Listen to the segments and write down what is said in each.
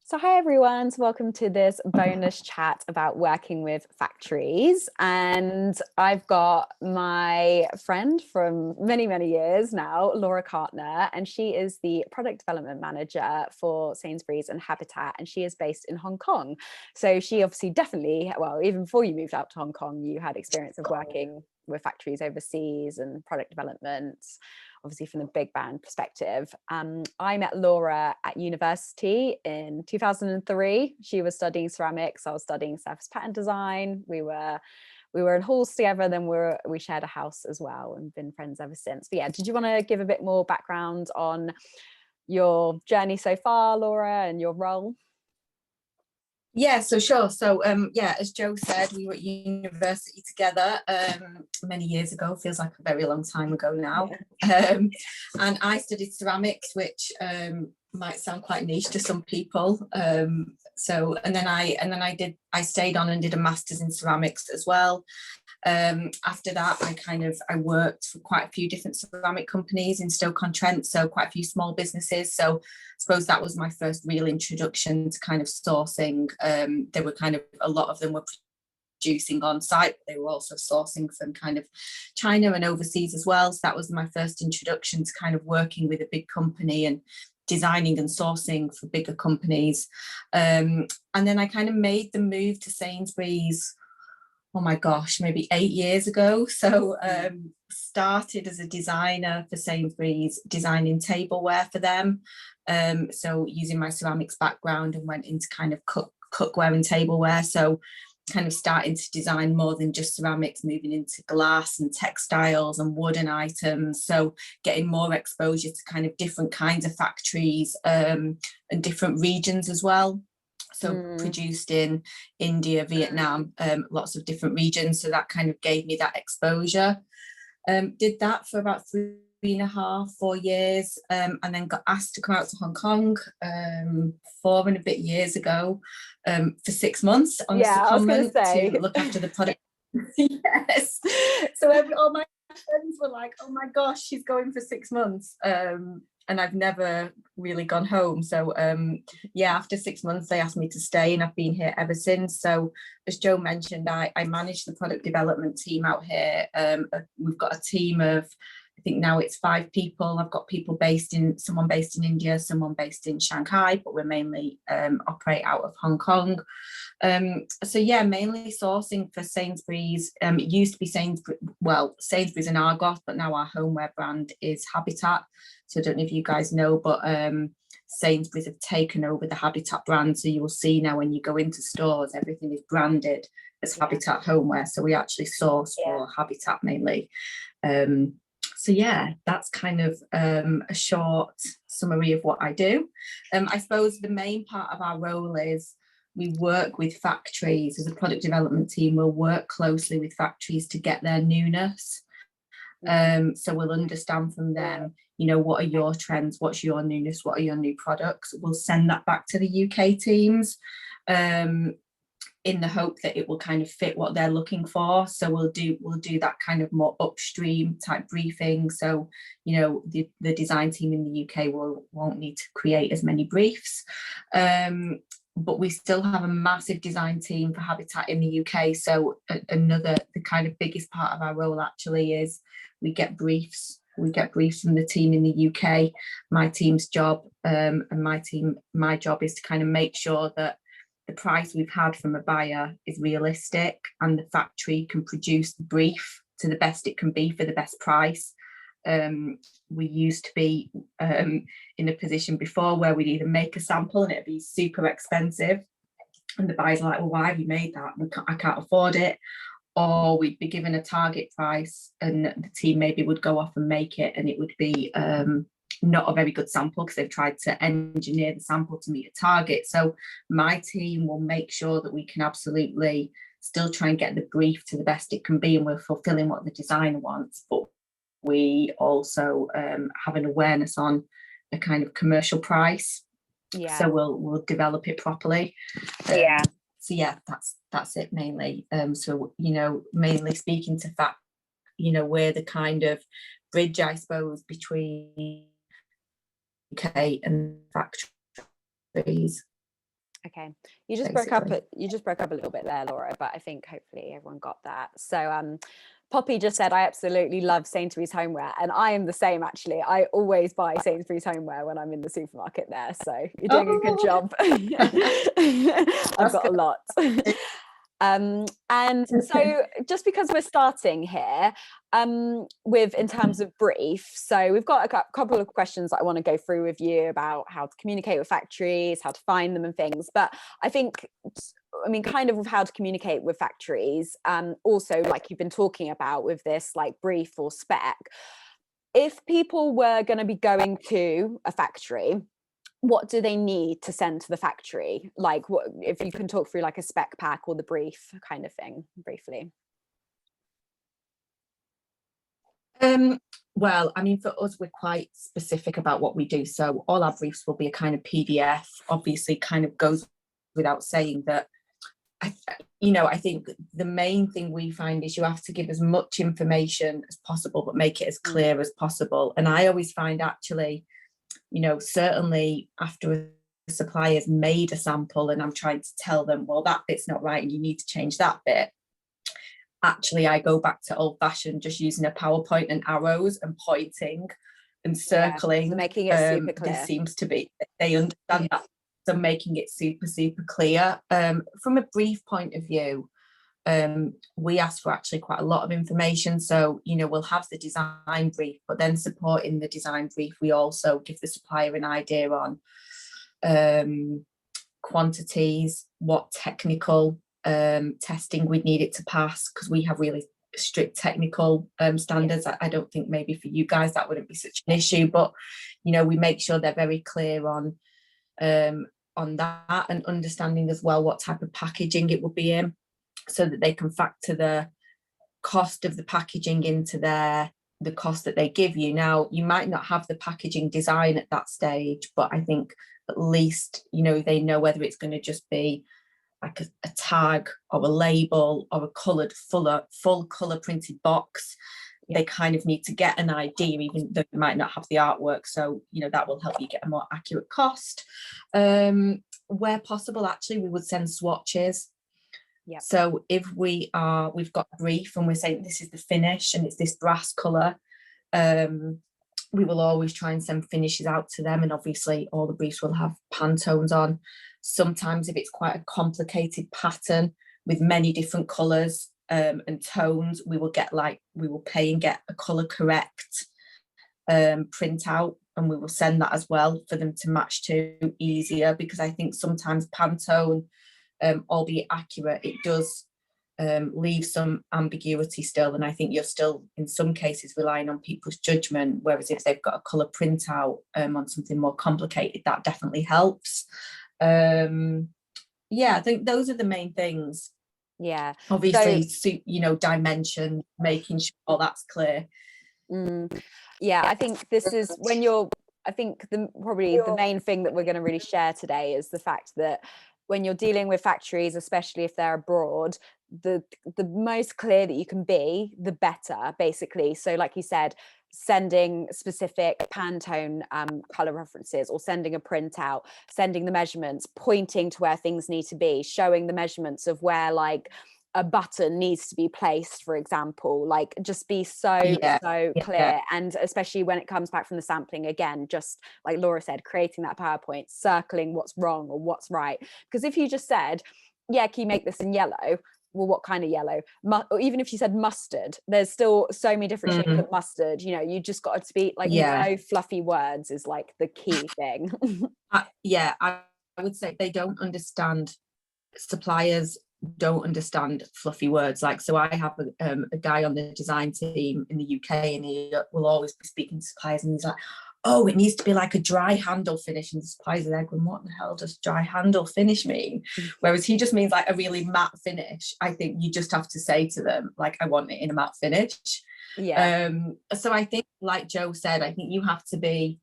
So hi everyone, so welcome to this bonus chat about working with factories. And I've got my friend from many, many years now, Laura Cartner, and she is the product development manager for Sainsbury's and Habitat, and she is based in Hong Kong. So she obviously definitely, well, even before you moved out to Hong Kong, you had experience of working with factories overseas and product development, obviously from the big brand perspective. I met Laura at university in 2003. She was studying ceramics. I was studying surface pattern design. We were in halls together. Then we shared a house as well, and been friends ever since. But yeah, did you want to give a bit more background on your journey so far, Laura, and your role? Yeah, so sure. So yeah, as Joe said, we were at university together many years ago. Feels like a very long time ago now. And I studied ceramics, which might sound quite niche to some people. And then I stayed on and did a master's in ceramics as well. After that, I worked for quite a few different ceramic companies in Stoke-on-Trent, so quite a few small businesses. So I suppose that was my first real introduction to kind of sourcing. There were kind of a lot of them were producing on site, but they were also sourcing from kind of China and overseas as well. So that was my first introduction to kind of working with a big company and designing and sourcing for bigger companies. And then I kind of made the move to Sainsbury's, oh my gosh, maybe 8 years ago. So started as a designer for Sainsbury's, designing tableware for them. So using my ceramics background, and went into kind of cookware and tableware. So kind of starting to design more than just ceramics, moving into glass and textiles and wooden items. So getting more exposure to kind of different kinds of factories and different regions as well. So produced in India, Vietnam, lots of different regions. So that kind of gave me that exposure. Did that for about 3.5, 4 years, and then got asked to come out to Hong Kong 4 and a bit years ago for 6 months on a secondment to look after the product. Yes. So all my friends were like, oh my gosh, she's going for 6 months. And I've never really gone home. So yeah, after 6 months, they asked me to stay, and I've been here ever since. So as Joe mentioned, I manage the product development team out here. We've got a team of, I think now it's 5 people. I've got someone based in India, someone based in Shanghai, but we're mainly operate out of Hong Kong. So yeah, mainly sourcing for Sainsbury's. It used to be Sainsbury's and Argos, but now our homeware brand is Habitat. So I don't know if you guys know, but Sainsbury's have taken over the Habitat brand. So you will see now when you go into stores, everything is branded as Habitat homeware. So we actually source for Habitat mainly. So yeah, that's kind of a short summary of what I do. I suppose the main part of our role is we work with factories. As a product development team, we'll work closely with factories to get their newness. So we'll understand from them, what are your trends, what's your newness, what are your new products. We'll send that back to the UK teams in the hope that it will kind of fit what they're looking for. So we'll do that kind of more upstream type briefing. So the design team in the UK won't need to create as many briefs. But we still have a massive design team for Habitat in the UK. So the kind of biggest part of our role actually is we get briefs from the team in the UK. My team's job and my job is to kind of make sure that the price we've had from a buyer is realistic, and the factory can produce the brief to the best it can be for the best price. We used to be in a position before where we'd either make a sample and it'd be super expensive, and the buyers are like, well, why have you made that? I can't afford it. Or we'd be given a target price, and the team maybe would go off and make it, and it would be not a very good sample because they've tried to engineer the sample to meet a target. So my team will make sure that we can absolutely still try and get the brief to the best it can be, and we're fulfilling what the designer wants, but we also have an awareness on a kind of commercial price. So we'll develop it properly. So yeah, that's it mainly. So mainly speaking to fact, we're the kind of bridge, I suppose, between UK and factories. Okay, you just basically. broke up a little bit there, Laura, but I think hopefully everyone got that. So Poppy just said, I absolutely love Sainsbury's homeware, and I am the same actually. I always buy Sainsbury's homeware when I'm in the supermarket there, so you're doing a good job. I've got a lot. And so just because we're starting here with in terms of brief, so we've got a couple of questions that I want to go through with you about how to communicate with factories, how to find them and things. But I think, I mean, kind of how to communicate with factories, also like you've been talking about with this like brief or spec. If people were going to be going to a factory, what do they need to send to the factory? Like, what if you can talk through like a spec pack or the brief kind of thing briefly? Well, I mean, for us, we're quite specific about what we do. So all our briefs will be a kind of PDF. Obviously, kind of goes without saying that. I think the main thing we find is you have to give as much information as possible, but make it as clear as possible. And I always find actually, certainly after a supplier's made a sample and I'm trying to tell them, well, that bit's not right and you need to change that bit. Actually, I go back to old fashioned, just using a PowerPoint and arrows and pointing and circling. So making it super clear. This seems to be, they understand that. So making it super, super clear. From a brief point of view, we ask for actually quite a lot of information. So, we'll have the design brief, but then supporting the design brief, we also give the supplier an idea on quantities, what technical testing we'd need it to pass, because we have really strict technical standards. I don't think maybe for you guys that wouldn't be such an issue, but we make sure they're very clear on that, and understanding as well what type of packaging it would be in, so that they can factor the cost of the packaging into the cost that they give you. Now, you might not have the packaging design at that stage, but I think at least they know whether it's going to just be like a tag or a label or a coloured full colour printed box. They kind of need to get an idea, even though they might not have the artwork. So, that will help you get a more accurate cost. Where possible, actually, we would send swatches. Yeah. So if we've got a brief and we're saying this is the finish and it's this brass colour, we will always try and send finishes out to them. And obviously all the briefs will have Pantones on. Sometimes if it's quite a complicated pattern with many different colours and tones, we will pay and get a colour correct print out, and we will send that as well for them to match to easier, because I think sometimes Pantone, albeit accurate, it does leave some ambiguity still, and I think you're still in some cases relying on people's judgment, whereas if they've got a colour printout on something more complicated, that definitely helps. I think those are the main things. Yeah, obviously, dimension, making sure all that's clear. I think this is I think the main thing that we're going to really share today is the fact that when you're dealing with factories, especially if they're abroad, the most clear that you can be, the better, basically. So like you said, sending specific Pantone color references, or sending a printout, sending the measurements, pointing to where things need to be, showing the measurements of where like a button needs to be placed, for example, like just be so clear. And especially when it comes back from the sampling, again, just like Laura said, creating that PowerPoint, circling what's wrong or what's right. Because if you just said, can you make this in yellow? Well, what kind of yellow? Or even if you said mustard, there's still so many different shades of mustard. You just got to speak like no fluffy words is like the key thing. I would say they don't understand, suppliers don't understand fluffy words. Like, so I have a guy on the design team in the UK, and he will always be speaking to suppliers, and he's like, oh, it needs to be like a dry handle finish, and the suppliers are there going, what the hell does dry handle finish mean? Whereas he just means like a really matte finish. I think you just have to say to them, like, I want it in a matte finish. So I think, like Joe said, I think you have to be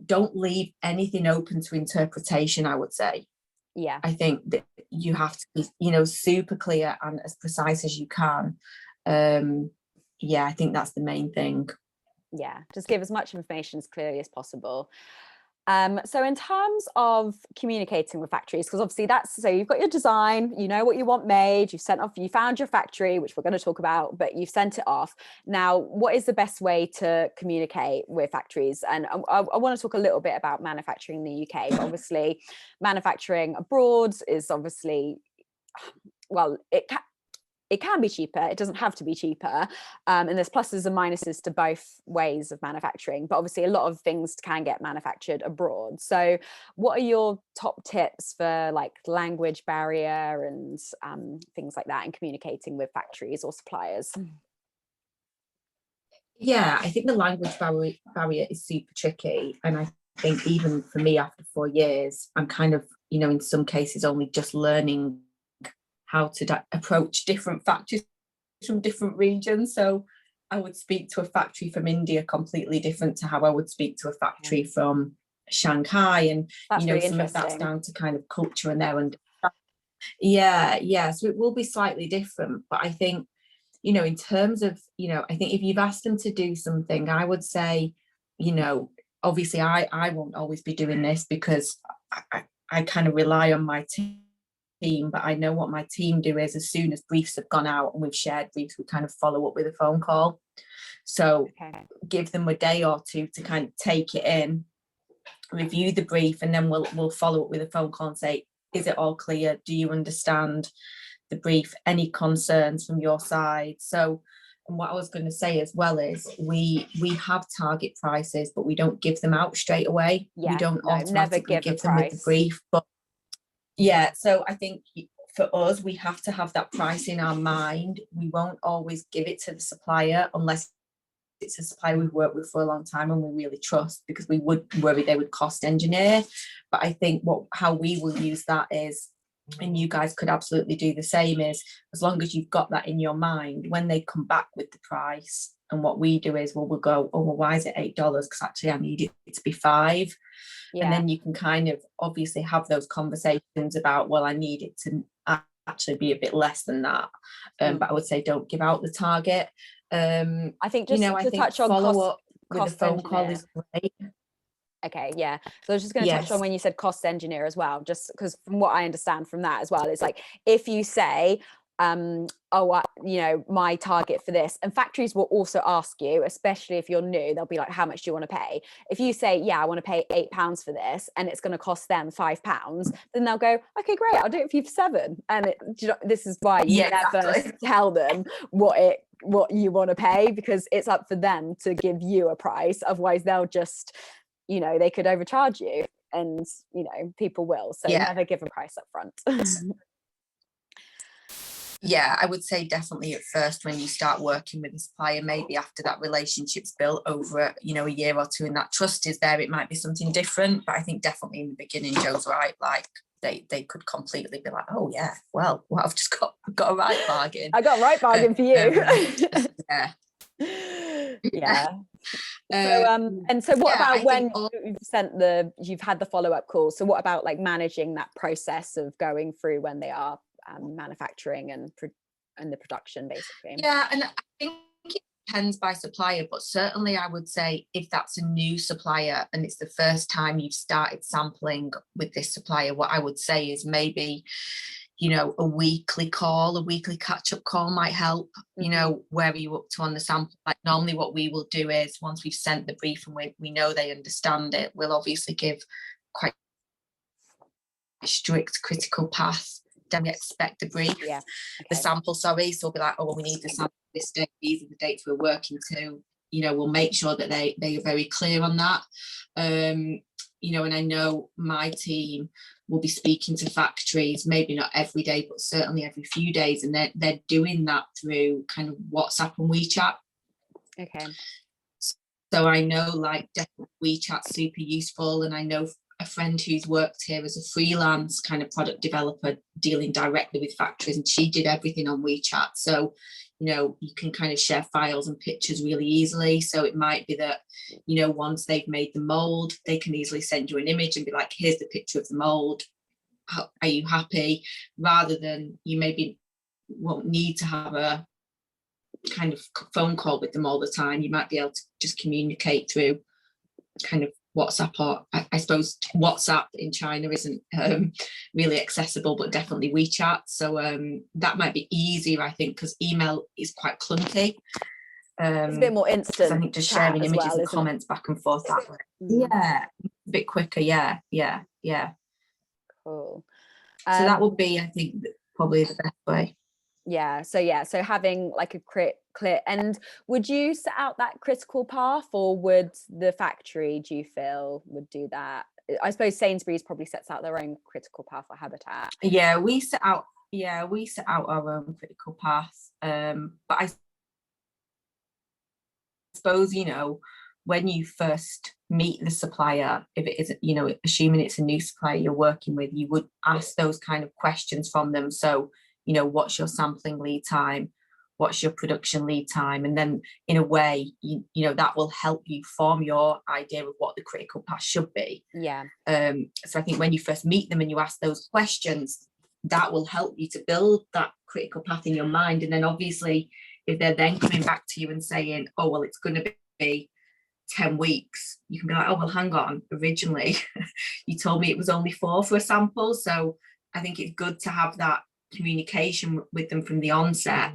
don't leave anything open to interpretation, I would say. I think that you have to be, super clear and as precise as you can. I think that's the main thing. Just give as much information as clearly as possible. So in terms of communicating with factories, because obviously so you've got your design, you know what you want made, you've sent off, you found your factory, which we're going to talk about, but you've sent it off. Now, what is the best way to communicate with factories? And I want to talk a little bit about manufacturing in the UK, but obviously manufacturing abroad is obviously, well, it can be cheaper. It doesn't have to be cheaper. And there's pluses and minuses to both ways of manufacturing. But obviously, a lot of things can get manufactured abroad. So what are your top tips for like language barrier and things like that and communicating with factories or suppliers? Yeah, I think the language barrier is super tricky. And I think even for me, after 4 years, I'm kind of, in some cases only just learning how to approach different factories from different regions. So I would speak to a factory from India completely different to how I would speak to a factory from Shanghai. And, That's really some of that's down to kind of culture and there. And yeah. So it will be slightly different. But I think, in terms of, I think if you've asked them to do something, I would say, obviously I won't always be doing this because I kind of rely on my team, but I know what my team do is as soon as briefs have gone out and we've shared briefs, we kind of follow up with a phone call. So give them a day or two to kind of take it in, review the brief, and then we'll follow up with a phone call and say, is it all clear? Do you understand the brief? Any concerns from your side? So, and what I was going to say as well is we have target prices, but we don't give them out straight away. We don't automatically give them with the brief. But yeah, so I think for us, we have to have that price in our mind. We won't always give it to the supplier unless it's a supplier we've worked with for a long time and we really trust, because we would worry they would cost engineer. But I think how we will use that is, and you guys could absolutely do the same, is as long as you've got that in your mind, when they come back with the price, and what we do is, we'll go, oh, well, why is it $8? Because actually I need it to be $5. And then you can kind of obviously have those conversations about, well, I need it to actually be a bit less than that. But I would say don't give out the target. I think just to touch on follow up with a phone call is great. Okay, yeah. So I was just going to touch on when you said cost engineer as well, just because from what I understand from that as well, it's like if you say, my target for this, and factories will also ask you, especially if you're new, they'll be like, how much do you want to pay? If you say, yeah, I want to pay £8 for this, and it's going to cost them £5, then they'll go, okay, great, I'll do it for you for £7. And this is why you never tell them what you want to pay, because it's up for them to give you a price. Otherwise they'll just, they could overcharge you, and people will. So never give a price up front. Yeah, I would say definitely at first when you start working with a supplier, maybe after that relationship's built over a year or two and that trust is there, it might be something different. But I think definitely in the beginning, Joe's right, like they could completely be like, oh yeah, well I've just got a right bargain. I got a right bargain for you. Yeah. So what about when you've had the follow-up call? So what about like managing that process of going through when they are manufacturing and the production, basically? Yeah, and I think it depends by supplier, but certainly I would say if that's a new supplier and it's the first time you've started sampling with this supplier, what I would say is maybe a weekly catch-up call might help. Where are you up to on the sample? Like normally what we will do is, once we've sent the brief and we know they understand it, we'll obviously give quite a strict critical path. Then we expect the brief, the sample, so we'll be like, oh, well, we need the sample this day, these are the dates we're working to. We'll make sure that they are very clear on that. And I know my team will be speaking to factories, maybe not every day, but certainly every few days, and they're doing that through kind of WhatsApp and WeChat. Okay. So I know, like, definitely WeChat's super useful, and I know a friend who's worked here as a freelance kind of product developer dealing directly with factories, and she did everything on WeChat. So you can kind of share files and pictures really easily. So it might be that once they've made the mold, they can easily send you an image and be like, here's the picture of the mold, are you happy? Rather than you maybe won't need to have a kind of phone call with them all the time. You might be able to just communicate through kind of WhatsApp, or I suppose WhatsApp in China isn't really accessible, but definitely WeChat. So that might be easier, I think, because email is quite clunky. It's a bit more instant. I think just sharing images and comments back and forth that way. Yeah, a bit quicker. Yeah. Cool. So that would be, I think, probably the best way. So having like a clear, and would you set out that critical path, or would the factory, do you feel, would do that? I suppose Sainsbury's probably sets out their own critical path or habitat. Yeah, we set out our own critical path. But I suppose, you know, when you first meet the supplier, if it is, you know, assuming it's a new supplier you're working with, you would ask those kind of questions from them. So, you know, what's your sampling lead time? What's your production lead time? And then in a way, you know, that will help you form your idea of what the critical path should be. Yeah. So I think when you first meet them and you ask those questions, that will help you to build that critical path in your mind. And then obviously, if they're then coming back to you and saying, oh, well, it's going to be 10 weeks, you can be like, oh, well, hang on, originally you told me it was only 4 for a sample. So I think it's good to have that communication with them from the onset,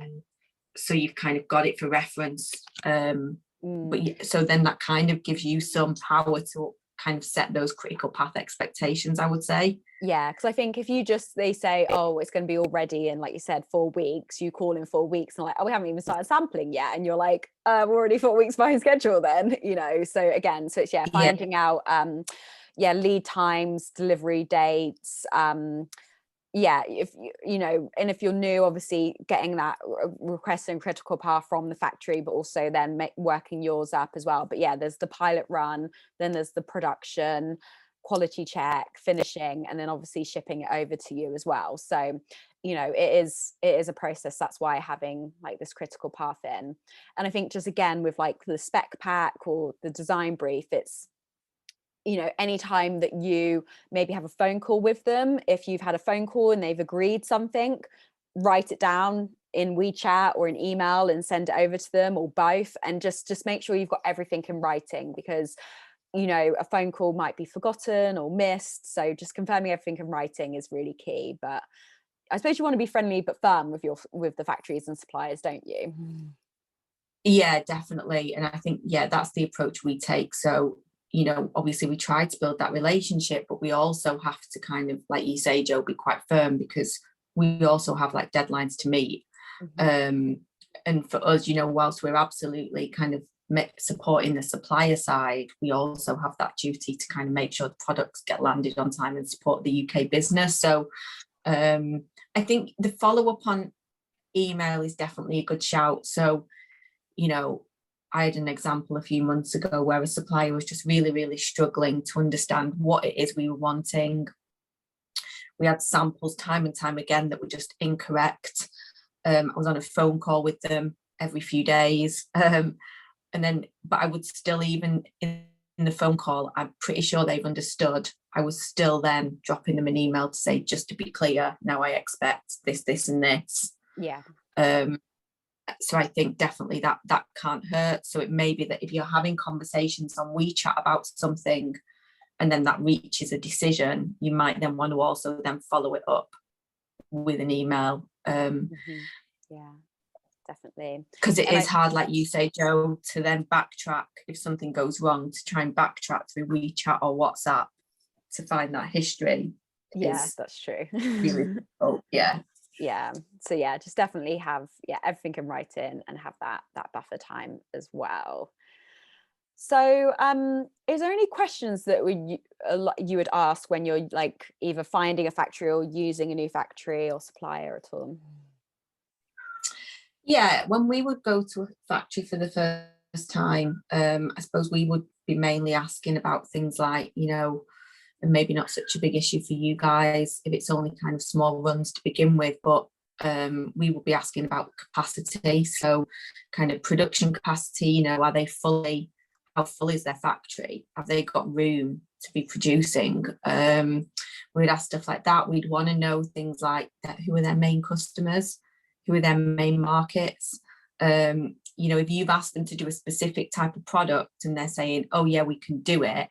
so you've kind of got it for reference. But so then that kind of gives you some power to kind of set those critical path expectations, I would say. Yeah, because I think if they say, oh, it's going to be all ready in, like you said, 4 weeks, you call in 4 weeks and like, oh, we haven't even started sampling yet, and you're like, we're already 4 weeks behind schedule then, you know. So again, so it's finding out lead times, delivery dates, if you know, and if you're new, obviously getting that request and critical path from the factory, but also then working yours up as well. But yeah, there's the pilot run, then there's the production, quality check, finishing, and then obviously shipping it over to you as well. So, you know, it is a process. That's why having like this critical path in. And I think just again with like the spec pack or the design brief, it's, you know, anytime that you maybe have a phone call with them, if you've had a phone call and they've agreed something, write it down in WeChat or an email and send it over to them, or both, and just make sure you've got everything in writing, because, you know, a phone call might be forgotten or missed. So just confirming everything in writing is really key. But I suppose you want to be friendly but firm with the factories and suppliers, don't you? Yeah, definitely. And I think, that's the approach we take. So, you know, obviously we try to build that relationship, but we also have to kind of, like you say, Jo, be quite firm, because we also have like deadlines to meet. And for us, you know, whilst we're absolutely kind of supporting the supplier side, we also have that duty to kind of make sure the products get landed on time and support the UK business. So I think the follow-up on email is definitely a good shout. So, you know, I had an example a few months ago where a supplier was just really, really struggling to understand what it is we were wanting. We had samples time and time again that were just incorrect. I was on a phone call with them every few days. But I would still, even in the phone call, I'm pretty sure they've understood. I was still then dropping them an email to say, just to be clear, now I expect this, this, and this. Yeah. So I think definitely that can't hurt. So it may be that if you're having conversations on WeChat about something and then that reaches a decision, you might then want to also then follow it up with an email. Yeah, definitely. Because it is hard, like you say, Jo, to then backtrack if something goes wrong, to try and backtrack through WeChat or WhatsApp to find that history. Yeah, that's true. Really difficult. Yeah, so just definitely have everything in writing and have that buffer time as well. So is there any questions that you would ask when you're like either finding a factory or using a new factory or supplier at all? Yeah, when we would go to a factory for the first time, I suppose we would be mainly asking about things like, you know, and maybe not such a big issue for you guys if it's only kind of small runs to begin with, but we will be asking about capacity. So kind of production capacity, you know, how full is their factory? Have they got room to be producing? We'd ask stuff like that. We'd want to know things like that, who are their main customers? Who are their main markets? You know, if you've asked them to do a specific type of product and they're saying, oh yeah, we can do it,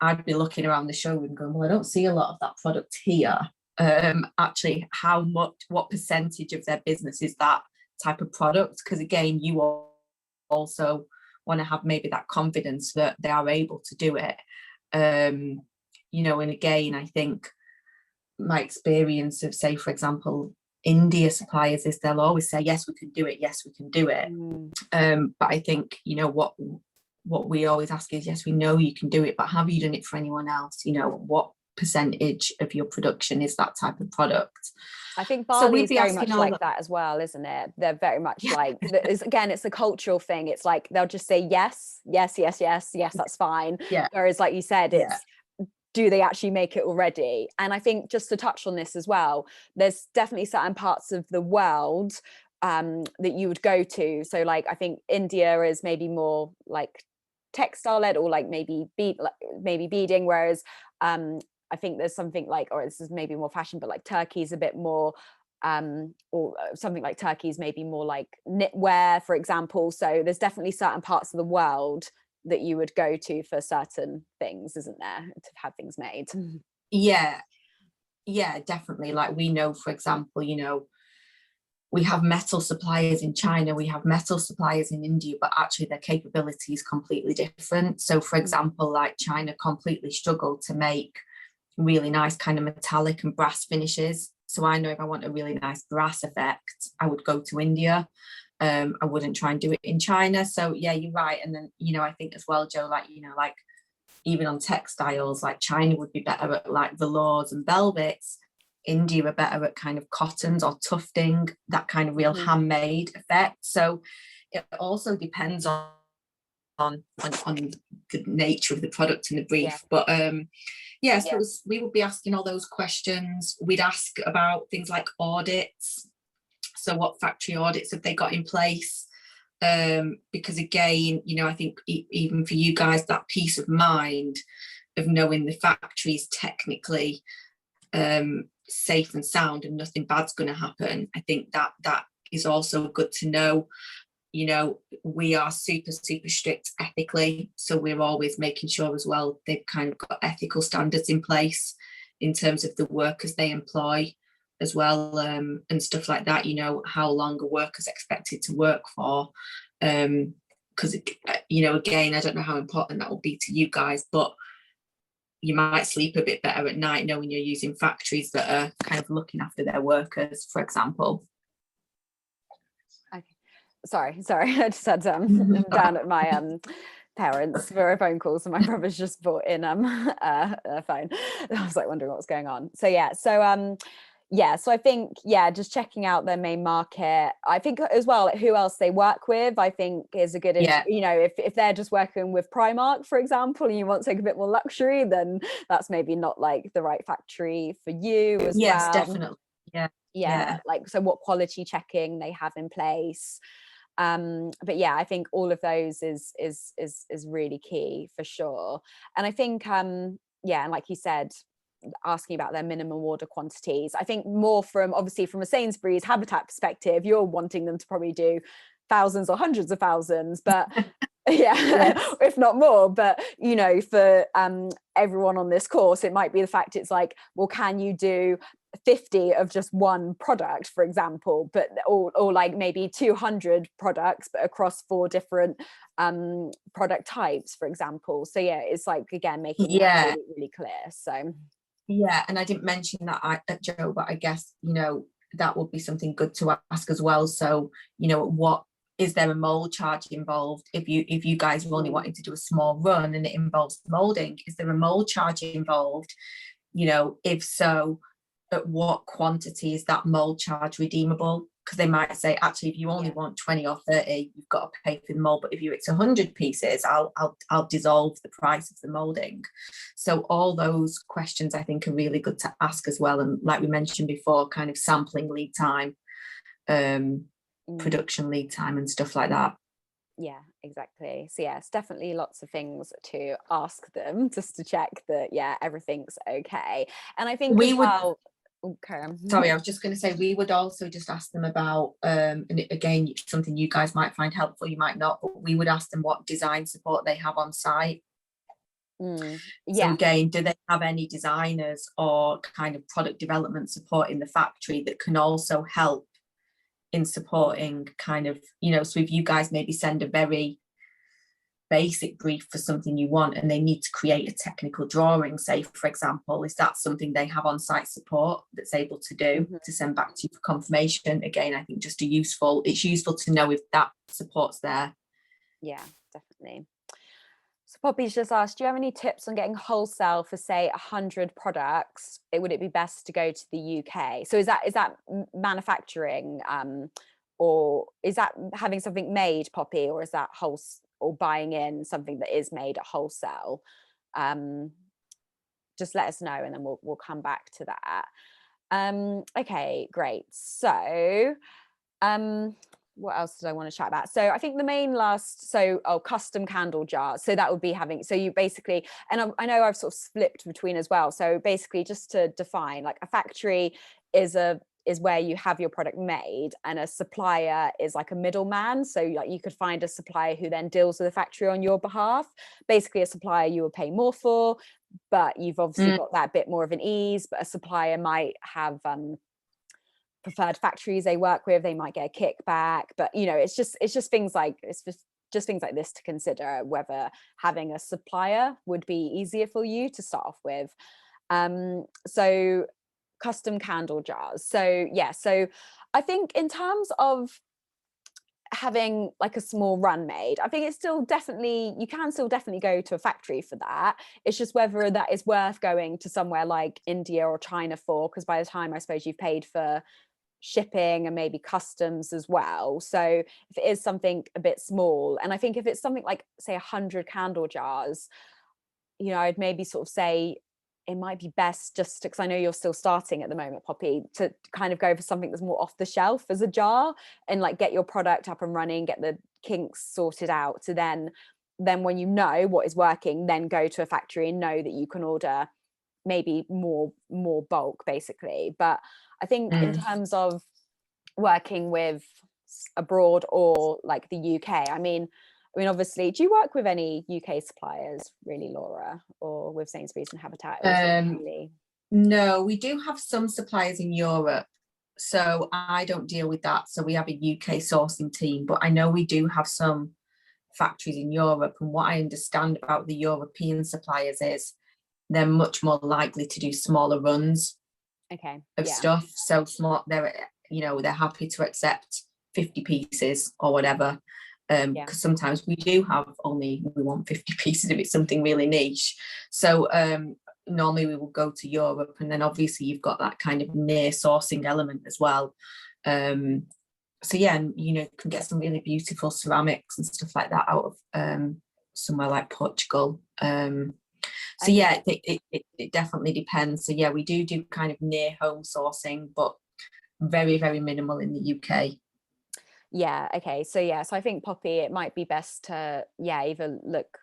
I'd be looking around the showroom going, well, I don't see a lot of that product here. Actually, what percentage of their business is that type of product? Because again, you also want to have maybe that confidence that they are able to do it. You know, and again, I think my experience of, say, for example, India suppliers is they'll always say, yes, we can do it, yes, we can do it. But I think, you know, what we always ask is, yes, we know you can do it, but have you done it for anyone else? You know, what percentage of your production is that type of product? I think Bali is very much like that as well, isn't it? They're very much like, again, it's a cultural thing. It's like they'll just say yes, yes, yes, yes, yes, that's fine. Yeah. Whereas, like you said, it's, do they actually make it already? And I think, just to touch on this as well, there's definitely certain parts of the world that you would go to. So like, I think India is maybe more like textile led, or like maybe beading, whereas I think there's something like, or this is maybe more fashion, but like Turkey's a bit more or something like Turkey's maybe more like knitwear, for example. So there's definitely certain parts of the world that you would go to for certain things, isn't there, to have things made? Yeah, definitely. Like, we know, for example, you know, we have metal suppliers in China, we have metal suppliers in India, but actually their capability is completely different. So for example, like China completely struggled to make really nice kind of metallic and brass finishes. So I know if I want a really nice brass effect, I would go to India. I wouldn't try and do it in China. So yeah, you're right. And then, you know, I think as well, Joe, like, you know, like even on textiles, like China would be better at like velours and velvets. India are better at kind of cottons or tufting, that kind of real handmade effect. So it also depends on the nature of the product and the brief. But so we would be asking all those questions. We'd ask about things like audits. So what factory audits have they got in place? Because again, you know, I think even for you guys, that peace of mind of knowing the factory is technically safe and sound and nothing bad's going to happen, I think that is also good to know. You know, we are super strict ethically, so we're always making sure as well they've kind of got ethical standards in place in terms of the workers they employ as well, and stuff like that. You know, how long a worker's expected to work for, because you know, again, I don't know how important that will be to you guys, but you might sleep a bit better at night knowing you're using factories that are kind of looking after their workers, for example. Okay. Sorry, I just had I'm down at my parents for a phone call, so my brother's just brought in a phone. I was like wondering what was going on. So so I think just checking out their main market. I think as well, like, who else they work with, I think is a good you know, if they're just working with Primark, for example, and you want to take a bit more luxury, then that's maybe not like the right factory for you as well. Yes, definitely. Like, so what quality checking they have in place. But yeah, I think all of those is really key for sure. And I think and like you said, asking about their minimum order quantities, I think more from obviously from a Sainsbury's Habitat perspective, you're wanting them to probably do thousands or hundreds of thousands, but if not more. But you know, for everyone on this course, it might be the fact it's like, well, can you do 50 of just one product, for example, but or like maybe 200 products but across 4 different product types, for example. So it's like, again, making it really, really clear. So and I didn't mention that, Joe, but I guess, you know, that would be something good to ask as well. So, you know, what is there a mold charge involved? If you guys are only wanting to do a small run and it involves molding, is there a mold charge involved? You know, if so, at what quantity is that mold charge redeemable? Because they might say, actually, if you only want 20 or 30, you've got to pay for the mold. But if it's 100 pieces, I'll dissolve the price of the molding. So all those questions I think are really good to ask as well. And like we mentioned before, kind of sampling lead time, production lead time and stuff like that. Yeah, exactly. So it's definitely lots of things to ask them just to check that everything's okay. And I think sorry, I was just going to say, we would also just ask them about and again, something you guys might find helpful, you might not, but we would ask them what design support they have on site. So Yeah. again, do they have any designers or kind of product development support in the factory that can also help in supporting kind of, so if you guys maybe send a very basic brief for something you want and they need to create a technical drawing, say, for example, is that something they have on-site support that's able to do to send back to you for confirmation? Again, I think just it's useful to know if that support's there. Yeah, definitely. So Poppy's just asked, do you have any tips on getting wholesale for, say, 100 products? Would it be best to go to the UK? So is that manufacturing, or is that having something made, Poppy, or is that or buying in something that is made at wholesale? Just let us know, and then we'll come back to that. Okay, great. So what else did I want to chat about? So I think the main custom candle jars. So that would be so you basically, and I know I've sort of flipped between as well. So basically, just to define, like, a factory is where you have your product made, and a supplier is like a middleman. So like, you could find a supplier who then deals with the factory on your behalf. Basically, a supplier you will pay more for, but you've obviously got that bit more of an ease. But a supplier might have preferred factories they work with, they might get a kickback, but it's just things like things like this to consider, whether having a supplier would be easier for you to start off with. So custom candle jars. So I think in terms of having like a small run made, I think you can still definitely go to a factory for that. It's just whether that is worth going to somewhere like India or China for, because by the time, I suppose, you've paid for shipping and maybe customs as well. So if it is something a bit small, and I think if it's something like, say, 100 candle jars, I'd maybe sort of say it might be best, just because I know you're still starting at the moment, Poppy, to kind of go for something that's more off the shelf as a jar, and like get your product up and running, get the kinks sorted out, so then when you know what is working, then go to a factory and know that you can order maybe more bulk, basically. But I think in terms of working with abroad or like the UK, I mean, obviously, do you work with any UK suppliers, really, Laura, or with Sainsbury's and Habitat? No, we do have some suppliers in Europe, so I don't deal with that. So we have a UK sourcing team, but I know we do have some factories in Europe. And what I understand about the European suppliers is they're much more likely to do smaller runs of stuff. So small, they're happy to accept 50 pieces or whatever. Because sometimes we want 50 pieces if it's something really niche. So normally we will go to Europe, and then obviously you've got that kind of near sourcing element as well. So yeah, and you can get some really beautiful ceramics and stuff like that out of somewhere like Portugal. So yeah, it definitely depends. So yeah, we do kind of near home sourcing, but very, very minimal in the UK. Yeah, okay. So I think, Poppy, it might be best to either look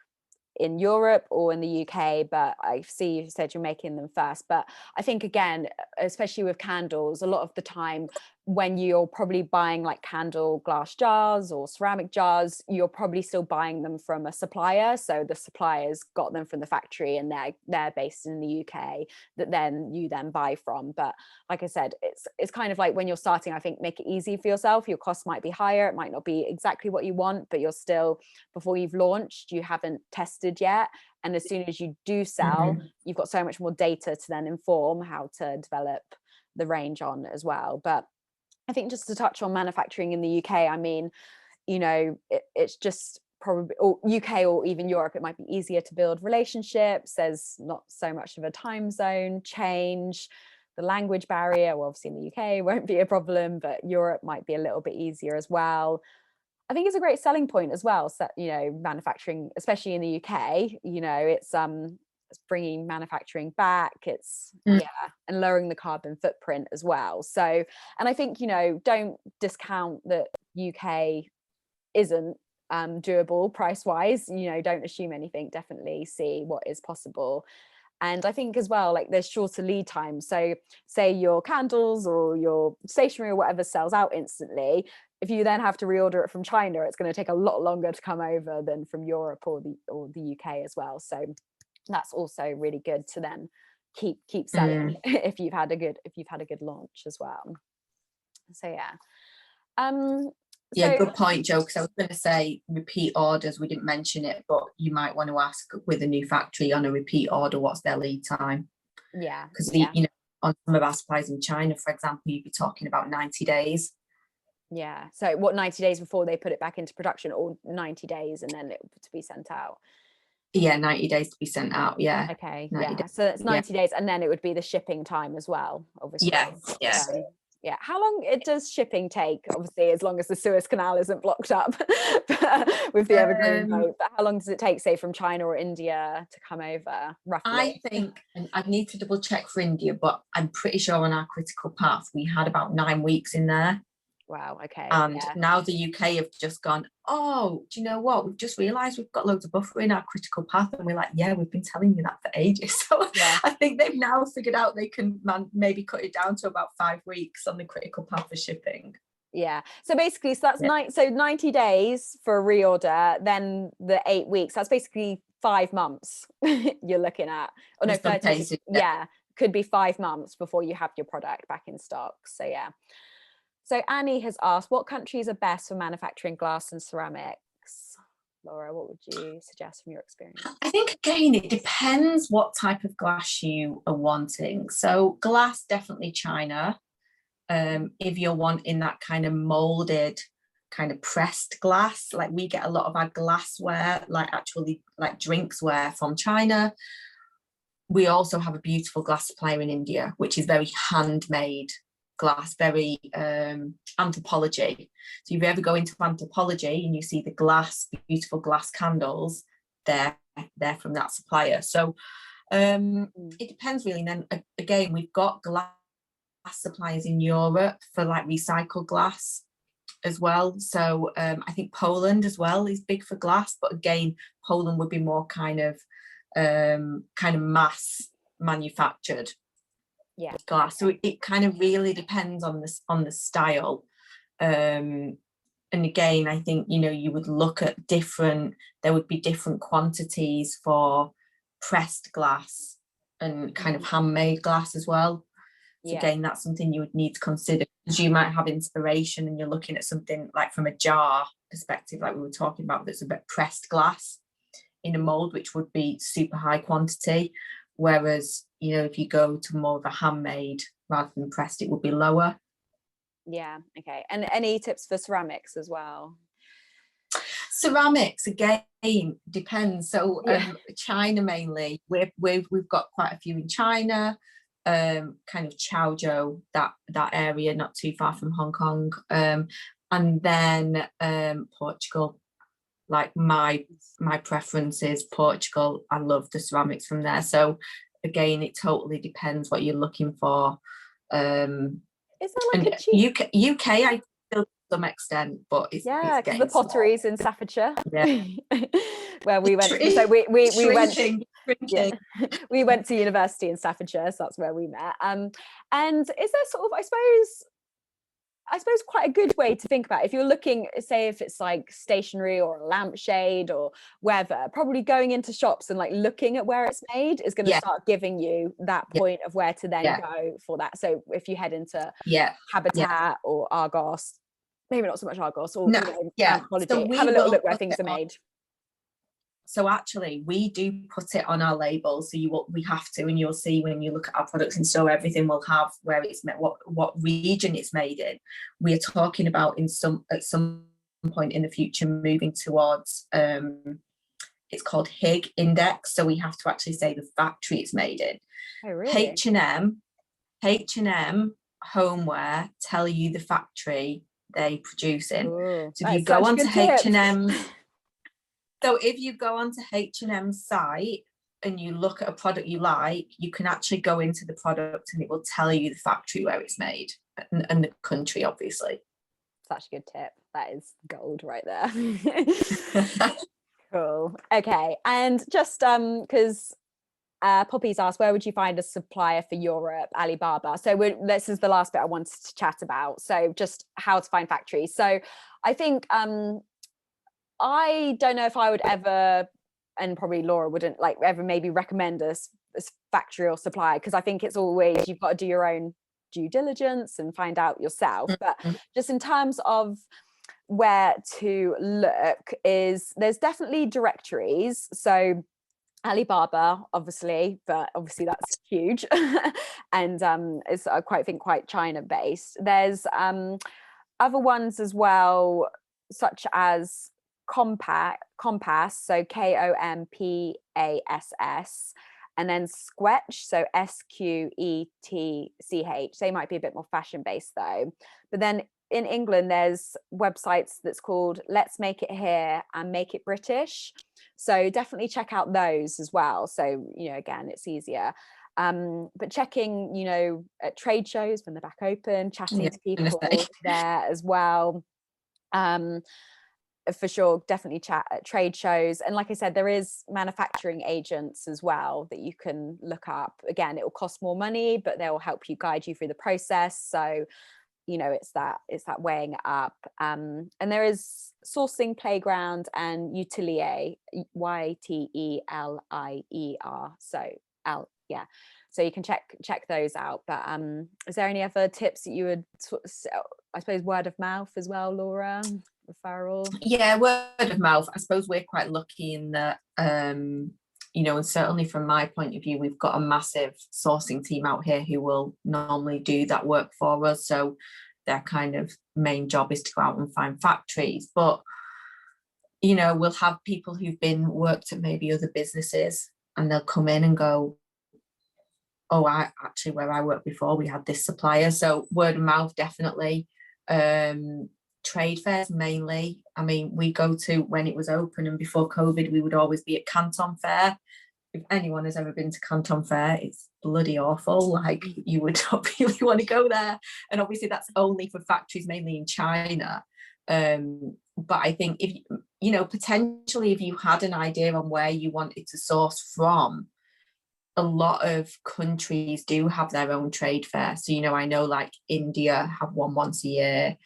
in Europe or in the UK, but I see you said you're making them first. But I think, again, especially with candles, a lot of the time when you're probably buying like candle glass jars or ceramic jars, you're probably still buying them from a supplier. So the suppliers got them from the factory, and they're based in the UK, that then you buy from. But like I said, it's kind of like when you're starting, I think, make it easy for yourself. Your costs might be higher, it might not be exactly what you want, but you're still, before you've launched, you haven't tested yet. And as soon as you do sell, you've got so much more data to then inform how to develop the range on as well. But I think, just to touch on manufacturing in the UK, I mean, it's just probably, or UK or even Europe, it might be easier to build relationships. There's not so much of a time zone change. The language barrier, well, obviously in the UK won't be a problem, but Europe might be a little bit easier as well. I think it's a great selling point as well. So, manufacturing, especially in the UK, it's bringing manufacturing back. It's and lowering the carbon footprint as well. So, and I think, don't discount that UK isn't doable price wise. Don't assume anything. Definitely see what is possible. And I think as well, like, there's shorter lead time. So say your candles or your stationery or whatever sells out instantly. If you then have to reorder it from China, it's going to take a lot longer to come over than from Europe or the UK as well. So that's also really good to then keep selling if you've had a good launch as well. So yeah. Yeah, So good point, Joe, because I was going to say repeat orders, we didn't mention it, but you might want to ask with a new factory on a repeat order, what's their lead time? yeah, Because you know, on some of our supplies in China, for example, you'd be talking about 90 days. Yeah. So what, 90 days before they put it back into production, or 90 days and then it to be sent out? Yeah, 90 days to be sent out. Yeah. Okay. 90 Yeah. days. So that's 90 days, and then it would be the shipping time as well, obviously. Yeah. Yeah. Yeah. How long does shipping take? Obviously, as long as the Suez Canal isn't blocked up with the evergreen boat. But how long does it take, say, from China or India to come over, roughly? I think, and I need to double check for India, but I'm pretty sure on our critical path we had about 9 weeks in there. Wow. Okay. And now the UK have just gone, oh, do you know what? We've just realised we've got loads of buffer in our critical path. And we're like, yeah, we've been telling you that for ages. So I think they've now figured out they can maybe cut it down to about 5 weeks on the critical path for shipping. Yeah. So basically, so that's 90 days for a reorder, then the 8 weeks. That's basically 5 months you're looking at. Oh no, 30 cases, could be 5 months before you have your product back in stock. So yeah. So Annie has asked, what countries are best for manufacturing glass and ceramics? Laura, what would you suggest from your experience? I think, again, it depends what type of glass you are wanting. So glass, definitely China. If you're wanting that kind of molded, kind of pressed glass, like we get a lot of our glassware, like actually like drinksware from China. We also have a beautiful glass supplier in India, which is very handmade glass, very anthropology. So if you ever go into anthropology and you see the glass, beautiful glass candles, they're from that supplier. So it depends really. And then again, we've got glass suppliers in Europe for like recycled glass as well. So I think Poland as well is big for glass, but again, Poland would be more kind of mass manufactured glass. So it kind of really depends on the style. And again, I think, you know, you would look at there would be different quantities for pressed glass and kind of handmade glass as well. So again, that's something you would need to consider, because you might have inspiration and you're looking at something like from a jar perspective, like we were talking about, that's a bit pressed glass in a mold, which would be super high quantity. Whereas, you know, if you go to more of a handmade rather than pressed, it would be lower. Yeah. Okay. And any tips for ceramics as well? Ceramics, again, depends. So China mainly, we've got quite a few in China, kind of Chaozhou, that area, not too far from Hong Kong, and then Portugal. Like my preference is Portugal. I love the ceramics from there. So again, it totally depends what you're looking for. Is there like a cheap UK I feel to some extent, but it's because the potteries in Staffordshire, where we went. So we went to university in Staffordshire, so that's where we met. And is there sort of, I suppose quite a good way to think about it. If you're looking, say if it's like stationery or a lampshade or wherever, probably going into shops and like looking at where it's made is going to start giving you that point of where to then go for that. So if you head into Habitat or Argos, maybe not so much Argos, or Anthropology, so have a little look where things are made. So actually, we do put it on our label. So we have to, and you'll see when you look at our products in store, everything will have where it's made, what region it's made in. We are talking about at some point in the future moving towards it's called HIG index. So we have to actually say the factory it's made in. Oh, really? H&M homeware tell you the factory they produce in. Ooh, so if you go onto H&M. So if you go onto H&M's site and you look at a product you like, you can actually go into the product and it will tell you the factory where it's made and the country, obviously. Such a good tip. That is gold right there. Cool. Okay. And just because Poppy's asked, where would you find a supplier for Europe? Alibaba. So this is the last bit I wanted to chat about. So just how to find factories. So I think I don't know if I would ever and probably Laura wouldn't like ever maybe recommend us as factory or supplier, because I think it's always, you've got to do your own due diligence and find out yourself. But just in terms of where to look, is there's definitely directories. So Alibaba, obviously, but obviously that's huge, and it's quite China based. There's other ones as well, such as Compass, so Kompass, and then Squetch, so Squetch. They might be a bit more fashion based though. But then in England, there's websites that's called Let's Make It Here and Make It British. So definitely check out those as well. So, you know, again, it's easier. But checking, you know, at trade shows when they're back open, chatting to people there as well. For sure, definitely chat at trade shows. And like I said, there is manufacturing agents as well that you can look up. Again, it will cost more money, but they will help you, guide you through the process. So, you know, it's that weighing it up. And there is Sourcing Playground and Utelier, Ytelier. So you can check those out. But is there any other tips that you would, I suppose, word of mouth as well, Laura? Referral? Yeah, word of mouth. I suppose we're quite lucky in that, you know, and certainly from my point of view, we've got a massive sourcing team out here who will normally do that work for us. So their kind of main job is to go out and find factories. But, you know, we'll have people who've worked at maybe other businesses, and they'll come in and go, oh, where I worked before, we had this supplier. So word of mouth, definitely. Trade fairs mainly. I mean, we go to, when it was open and before COVID, we would always be at Canton Fair. If anyone has ever been to Canton Fair, it's bloody awful. Like, you would not really want to go there. And obviously that's only for factories mainly in China. But I think if, you know, potentially if you had an idea on where you wanted to source from, a lot of countries do have their own trade fair. So, you know, I know like India have one once a year.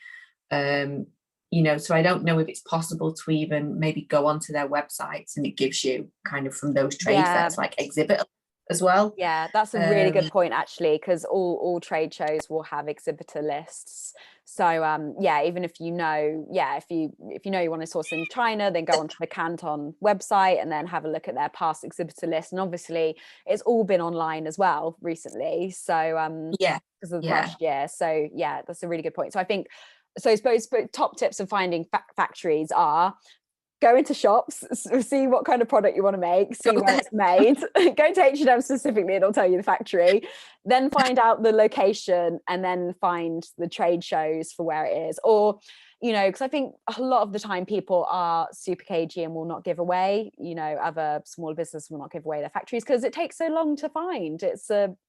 You know, so I don't know if it's possible to even maybe go onto their websites and it gives you kind of from those trade fairs like exhibit as well. Yeah, that's a really good point actually, because all trade shows will have exhibitor lists. So yeah, even if you know, if you know you want to source in China, then go onto the Canton website and then have a look at their past exhibitor list. And obviously it's all been online as well recently. So because of the last year. So yeah, that's a really good point. So I think, so I suppose top tips of finding factories are: go into shops, see what kind of product you want to make, see where it's made. Go to H&M specifically, it'll tell you the factory. Then find out the location, and then find the trade shows for where it is. Or, you know, because I think a lot of the time people are super cagey and will not give away, you know, other smaller businesses will not give away their factories because it takes so long to find. It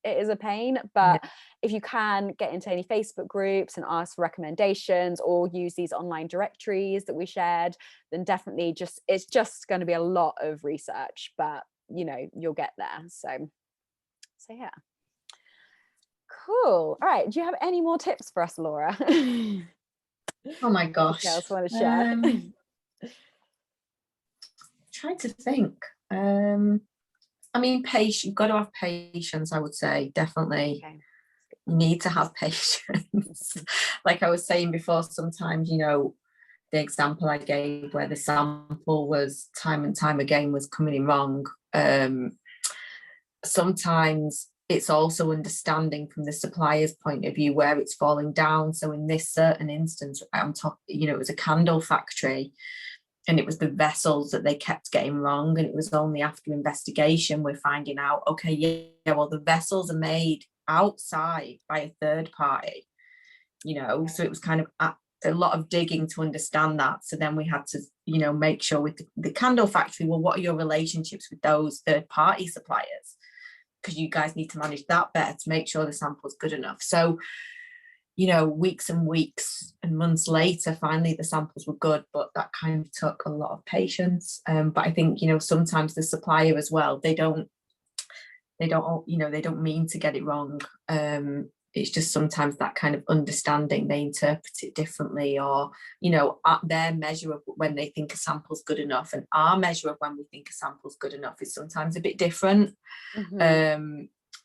is a pain. But if you can get into any Facebook groups and ask for recommendations, or use these online directories that we shared, then definitely it's just going to be a lot of research, but you know, you'll get there. So yeah. Cool. All right. Do you have any more tips for us, Laura? Oh my gosh. I also want to share. Trying to think. I mean, you've got to have patience, I would say, definitely. Okay. You need to have patience. Like I was saying before, sometimes, you know, the example I gave where the sample was time and time again was coming in wrong. Sometimes it's also understanding from the supplier's point of view where it's falling down. So in this certain instance, I'm talking, you know, it was a candle factory, and it was the vessels that they kept getting wrong. And it was only after investigation we're finding out, okay, yeah, well, the vessels are made outside by a third party, you know. So it was kind of a lot of digging to understand that. So then we had to, you know, make sure with the candle factory, well, what are your relationships with those third party suppliers? Because you guys need to manage that better to make sure the sample's good enough. So, you know, weeks and weeks and months later, finally the samples were good, but that kind of took a lot of patience. But I think, you know, sometimes the supplier as well, they don't mean to get it wrong. it's just sometimes that kind of understanding, they interpret it differently, or, you know, their measure of when they think a sample's good enough and our measure of when we think a sample's good enough is sometimes a bit different.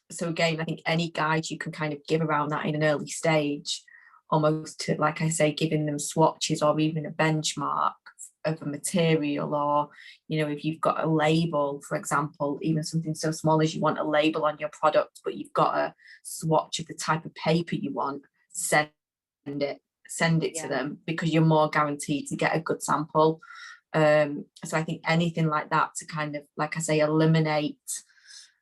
So again, I think any guide you can kind of give around that in an early stage, almost to, like I say, giving them swatches or even a benchmark of a material, or, you know, if you've got a label, for example, even something so small as you want a label on your product, but you've got a swatch of the type of paper you want, send it to them, because you're more guaranteed to get a good sample. So I think anything like that to kind of, like I say, eliminate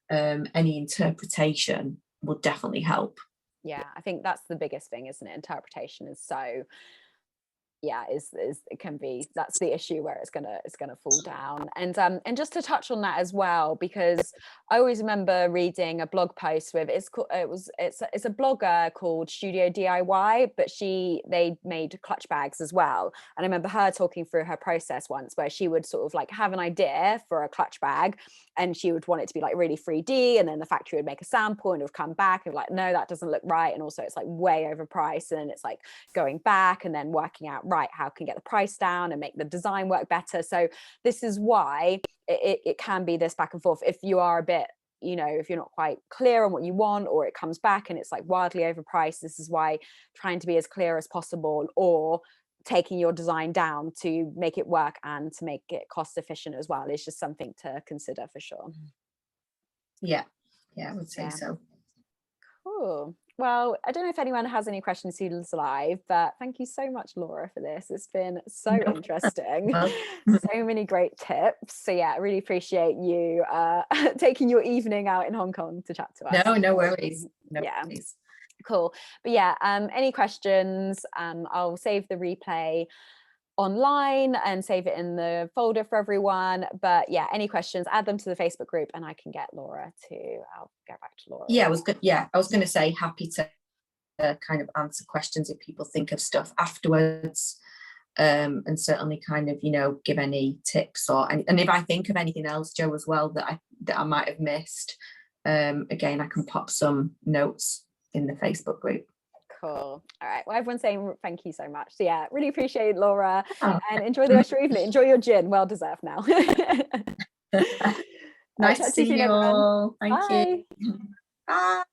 any interpretation will definitely help. Yeah, I think that's the biggest thing, isn't it? Interpretation is so, is it can be, that's the issue where it's gonna fall down. And just to touch on that as well, because I always remember reading a blog post with, it's a blogger called Studio DIY, but they made clutch bags as well. And I remember her talking through her process once, where she would sort of like have an idea for a clutch bag, and she would want it to be like really 3D, and then the factory would make a sample and it would come back and like, no, that doesn't look right, and also it's like way overpriced, and it's like going back and then working out, right, how can get the price down and make the design work better. So this is why it can be this back and forth. If you are a bit, you know, if you're not quite clear on what you want, or it comes back and it's like wildly overpriced, this is why trying to be as clear as possible, or taking your design down to make it work and to make it cost efficient as well, is just something to consider for sure. Yeah, I would say so. Cool. Well, I don't know if anyone has any questions who's live, but thank you so much, Laura, for this. It's been so interesting. So many great tips. So yeah, I really appreciate you taking your evening out in Hong Kong to chat to us. No worries. Worries. Cool. But yeah, any questions, I'll save the replay online and save it in the folder for everyone. But yeah, any questions, add them to the Facebook group and I can get Laura to, I'll get back to Laura. Yeah, I was going to say, happy to kind of answer questions if people think of stuff afterwards, and certainly kind of, you know, give any tips, or and if I think of anything else, Jo, as well, that I might have missed, again, I can pop some notes in the Facebook group. Cool. All right. Well, everyone's saying thank you so much. So yeah, really appreciate it, Laura, and enjoy the rest of your evening. Enjoy your gin. Well deserved now. Nice to see you all. Thank you. Bye.